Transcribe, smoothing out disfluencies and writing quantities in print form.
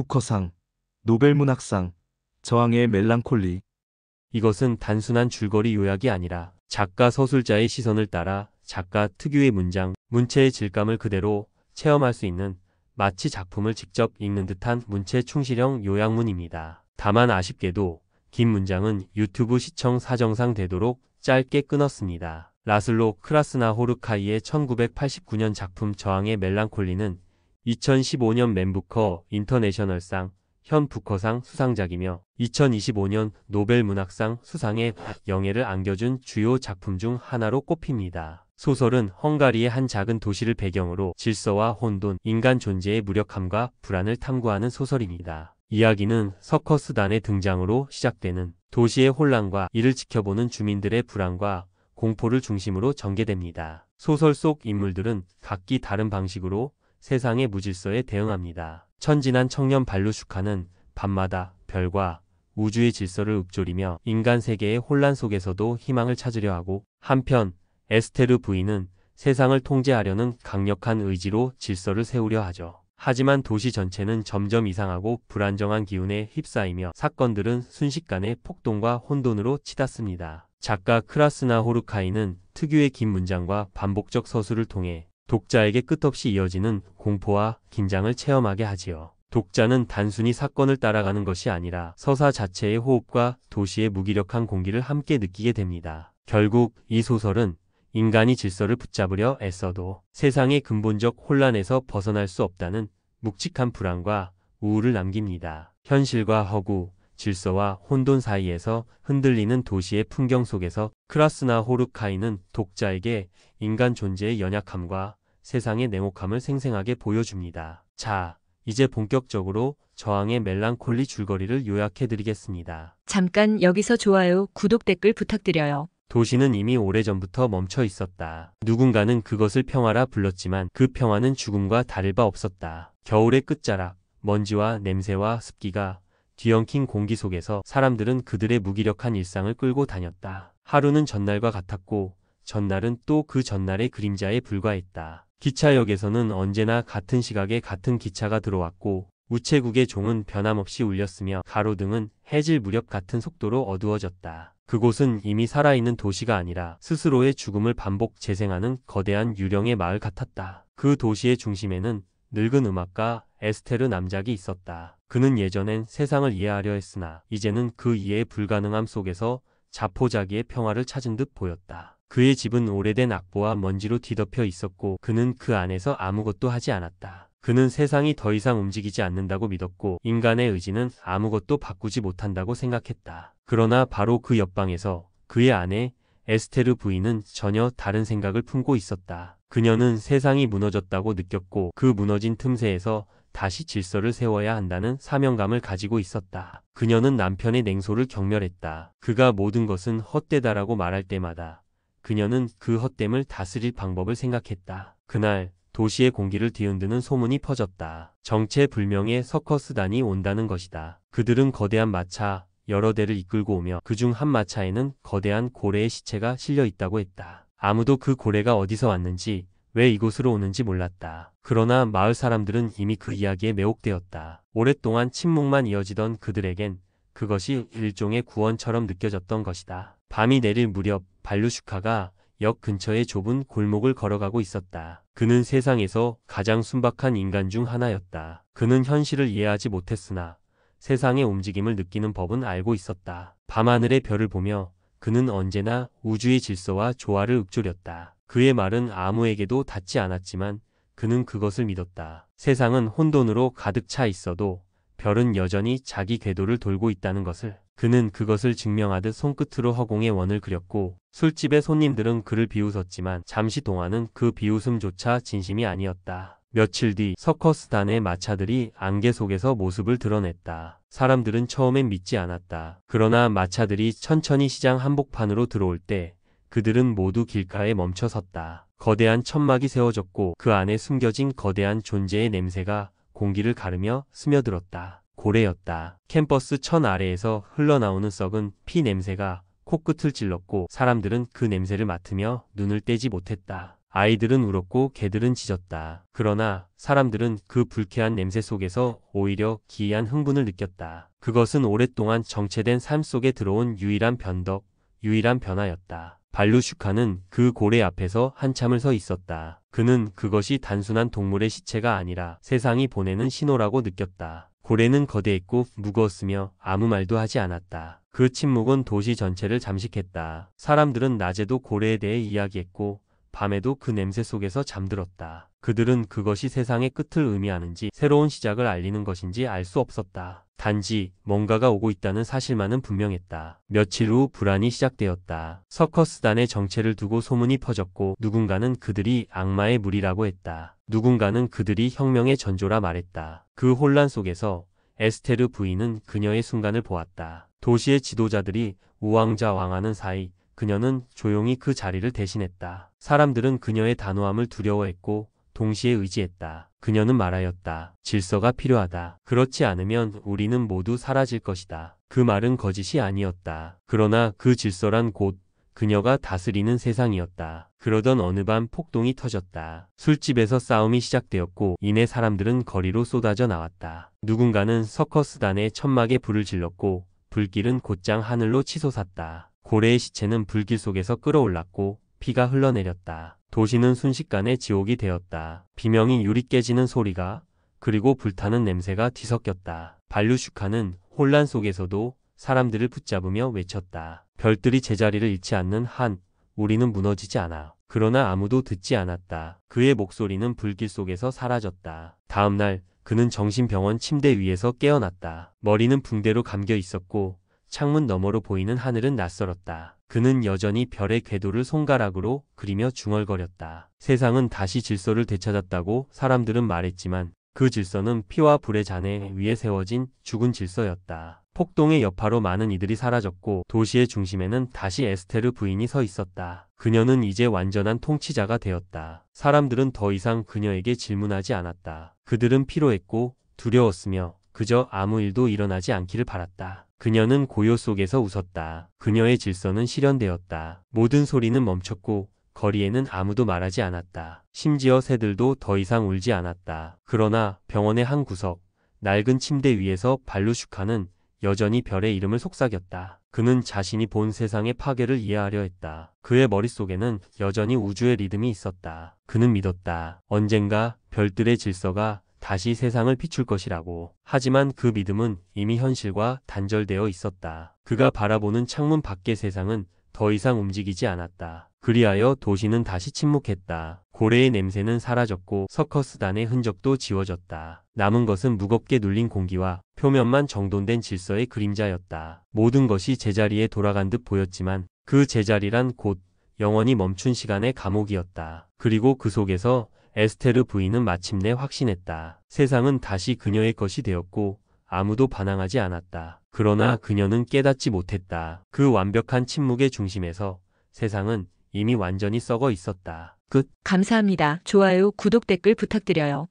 부커상, 노벨문학상, 저항의 멜랑콜리. 이것은 단순한 줄거리 요약이 아니라 작가 서술자의 시선을 따라 작가 특유의 문장, 문체의 질감을 그대로 체험할 수 있는 마치 작품을 직접 읽는 듯한 문체 충실형 요약문입니다. 다만 아쉽게도 긴 문장은 유튜브 시청 사정상 되도록 짧게 끊었습니다. 라슬로 크라스나호르카이의 1989년 작품 저항의 멜랑콜리는 2015년 맨부커 인터내셔널상, 현 부커상 수상작이며 2025년 노벨문학상 수상에 영예를 안겨준 주요 작품 중 하나로 꼽힙니다. 소설은 헝가리의 한 작은 도시를 배경으로 질서와 혼돈, 인간 존재의 무력함과 불안을 탐구하는 소설입니다. 이야기는 서커스단의 등장으로 시작되는 도시의 혼란과 이를 지켜보는 주민들의 불안과 공포를 중심으로 전개됩니다. 소설 속 인물들은 각기 다른 방식으로 세상의 무질서에 대응합니다. 천진한 청년 발루슈카는 밤마다 별과 우주의 질서를 읊조리며 인간 세계의 혼란 속에서도 희망을 찾으려 하고, 한편 에스테르 부인은 세상을 통제하려는 강력한 의지로 질서를 세우려 하죠. 하지만 도시 전체는 점점 이상하고 불안정한 기운에 휩싸이며 사건들은 순식간에 폭동과 혼돈으로 치닫습니다. 작가 크라스나호르카이는 특유의 긴 문장과 반복적 서술을 통해 독자에게 끝없이 이어지는 공포와 긴장을 체험하게 하지요. 독자는 단순히 사건을 따라가는 것이 아니라 서사 자체의 호흡과 도시의 무기력한 공기를 함께 느끼게 됩니다. 결국 이 소설은 인간이 질서를 붙잡으려 애써도 세상의 근본적 혼란에서 벗어날 수 없다는 묵직한 불안과 우울을 남깁니다. 현실과 허구, 질서와 혼돈 사이에서 흔들리는 도시의 풍경 속에서 크라스나호르카이는 독자에게 인간 존재의 연약함과 세상의 냉혹함을 생생하게 보여줍니다. 자, 이제 본격적으로 저항의 멜랑콜리 줄거리를 요약해드리겠습니다. 잠깐 여기서 좋아요, 구독, 댓글 부탁드려요. 도시는 이미 오래전부터 멈춰 있었다. 누군가는 그것을 평화라 불렀지만 그 평화는 죽음과 다를 바 없었다. 겨울의 끝자락, 먼지와 냄새와 습기가 뒤엉킨 공기 속에서 사람들은 그들의 무기력한 일상을 끌고 다녔다. 하루는 전날과 같았고 전날은 또 그 전날의 그림자에 불과했다. 기차역에서는 언제나 같은 시각에 같은 기차가 들어왔고 우체국의 종은 변함없이 울렸으며 가로등은 해질 무렵 같은 속도로 어두워졌다. 그곳은 이미 살아있는 도시가 아니라 스스로의 죽음을 반복 재생하는 거대한 유령의 마을 같았다. 그 도시의 중심에는 늙은 음악가 에스테르 남작이 있었다. 그는 예전엔 세상을 이해하려 했으나 이제는 그 이해 불가능함 속에서 자포자기의 평화를 찾은 듯 보였다. 그의 집은 오래된 악보와 먼지로 뒤덮여 있었고 그는 그 안에서 아무것도 하지 않았다. 그는 세상이 더 이상 움직이지 않는다고 믿었고 인간의 의지는 아무것도 바꾸지 못한다고 생각했다. 그러나 바로 그 옆방에서 그의 아내 에스테르 부인은 전혀 다른 생각을 품고 있었다. 그녀는 세상이 무너졌다고 느꼈고 그 무너진 틈새에서 다시 질서를 세워야 한다는 사명감을 가지고 있었다. 그녀는 남편의 냉소를 경멸했다. 그가 모든 것은 헛되다라고 말할 때마다 그녀는 그 헛됨을 다스릴 방법을 생각했다. 그날 도시의 공기를 뒤흔드는 소문이 퍼졌다. 정체불명의 서커스단이 온다는 것이다. 그들은 거대한 마차 여러 대를 이끌고 오며 그중 한 마차에는 거대한 고래의 시체가 실려 있다고 했다. 아무도 그 고래가 어디서 왔는지 왜 이곳으로 오는지 몰랐다. 그러나 마을 사람들은 이미 그 이야기에 매혹되었다. 오랫동안 침묵만 이어지던 그들에겐 그것이 일종의 구원처럼 느껴졌던 것이다. 밤이 내릴 무렵 발루슈카가 역 근처의 좁은 골목을 걸어가고 있었다. 그는 세상에서 가장 순박한 인간 중 하나였다. 그는 현실을 이해하지 못했으나 세상의 움직임을 느끼는 법은 알고 있었다. 밤하늘의 별을 보며 그는 언제나 우주의 질서와 조화를 읊조렸다. 그의 말은 아무에게도 닿지 않았지만 그는 그것을 믿었다. 세상은 혼돈으로 가득 차 있어도 별은 여전히 자기 궤도를 돌고 있다는 것을. 그는 그것을 증명하듯 손끝으로 허공에 원을 그렸고 술집의 손님들은 그를 비웃었지만 잠시 동안은 그 비웃음조차 진심이 아니었다. 며칠 뒤 서커스단의 마차들이 안개 속에서 모습을 드러냈다. 사람들은 처음엔 믿지 않았다. 그러나 마차들이 천천히 시장 한복판으로 들어올 때 그들은 모두 길가에 멈춰 섰다. 거대한 천막이 세워졌고 그 안에 숨겨진 거대한 존재의 냄새가 공기를 가르며 스며들었다. 고래였다. 캠퍼스 천 아래에서 흘러나오는 썩은 피 냄새가 코끝을 찔렀고 사람들은 그 냄새를 맡으며 눈을 떼지 못했다. 아이들은 울었고 개들은 짖었다. 그러나 사람들은 그 불쾌한 냄새 속에서 오히려 기이한 흥분을 느꼈다. 그것은 오랫동안 정체된 삶 속에 들어온 유일한 변덕, 유일한 변화였다. 발루슈카는 그 고래 앞에서 한참을 서 있었다. 그는 그것이 단순한 동물의 시체가 아니라 세상이 보내는 신호라고 느꼈다. 고래는 거대했고 무거웠으며 아무 말도 하지 않았다. 그 침묵은 도시 전체를 잠식했다. 사람들은 낮에도 고래에 대해 이야기했고 밤에도 그 냄새 속에서 잠들었다. 그들은 그것이 세상의 끝을 의미하는지 새로운 시작을 알리는 것인지 알 수 없었다. 단지 뭔가가 오고 있다는 사실만은 분명했다. 며칠 후 불안이 시작되었다. 서커스단의 정체를 두고 소문이 퍼졌고 누군가는 그들이 악마의 무리라고 했다. 누군가는 그들이 혁명의 전조라 말했다. 그 혼란 속에서 에스테르 부인은 그녀의 순간을 보았다. 도시의 지도자들이 우왕좌왕하는 사이 그녀는 조용히 그 자리를 대신했다. 사람들은 그녀의 단호함을 두려워했고 동시에 의지했다. 그녀는 말하였다. 질서가 필요하다. 그렇지 않으면 우리는 모두 사라질 것이다. 그 말은 거짓이 아니었다. 그러나 그 질서란 곧 그녀가 다스리는 세상이었다. 그러던 어느 밤 폭동이 터졌다. 술집에서 싸움이 시작되었고 이내 사람들은 거리로 쏟아져 나왔다. 누군가는 서커스단의 천막에 불을 질렀고 불길은 곧장 하늘로 치솟았다. 고래의 시체는 불길 속에서 끓어올랐고 피가 흘러내렸다. 도시는 순식간에 지옥이 되었다. 비명이 유리 깨지는 소리가 그리고 불타는 냄새가 뒤섞였다. 발루슈카는 혼란 속에서도 사람들을 붙잡으며 외쳤다. 별들이 제자리를 잃지 않는 한 우리는 무너지지 않아. 그러나 아무도 듣지 않았다. 그의 목소리는 불길 속에서 사라졌다. 다음 날 그는 정신병원 침대 위에서 깨어났다. 머리는 붕대로 감겨 있었고 창문 너머로 보이는 하늘은 낯설었다. 그는 여전히 별의 궤도를 손가락으로 그리며 중얼거렸다. 세상은 다시 질서를 되찾았다고 사람들은 말했지만 그 질서는 피와 불의 잔해 위에 세워진 죽은 질서였다. 폭동의 여파로 많은 이들이 사라졌고 도시의 중심에는 다시 에스테르 부인이 서 있었다. 그녀는 이제 완전한 통치자가 되었다. 사람들은 더 이상 그녀에게 질문하지 않았다. 그들은 피로했고 두려웠으며 그저 아무 일도 일어나지 않기를 바랐다. 그녀는 고요 속에서 웃었다. 그녀의 질서는 실현되었다. 모든 소리는 멈췄고 거리에는 아무도 말하지 않았다. 심지어 새들도 더 이상 울지 않았다. 그러나 병원의 한 구석, 낡은 침대 위에서 발루슈카는 여전히 별의 이름을 속삭였다. 그는 자신이 본 세상의 파괴를 이해하려 했다. 그의 머릿속에는 여전히 우주의 리듬이 있었다. 그는 믿었다. 언젠가 별들의 질서가 다시 세상을 비출 것이라고. 하지만 그 믿음은 이미 현실과 단절되어 있었다. 그가 바라보는 창문 밖의 세상은 더 이상 움직이지 않았다. 그리하여 도시는 다시 침묵했다. 고래의 냄새는 사라졌고 서커스단의 흔적도 지워졌다. 남은 것은 무겁게 눌린 공기와 표면만 정돈된 질서의 그림자였다. 모든 것이 제자리에 돌아간 듯 보였지만 그 제자리란 곧 영원히 멈춘 시간의 감옥이었다. 그리고 그 속에서 에스테르 부인은 마침내 확신했다. 세상은 다시 그녀의 것이 되었고 아무도 반항하지 않았다. 그러나 그녀는 깨닫지 못했다. 그 완벽한 침묵의 중심에서 세상은 이미 완전히 썩어 있었다. 끝. 감사합니다. 좋아요, 구독, 댓글 부탁드려요.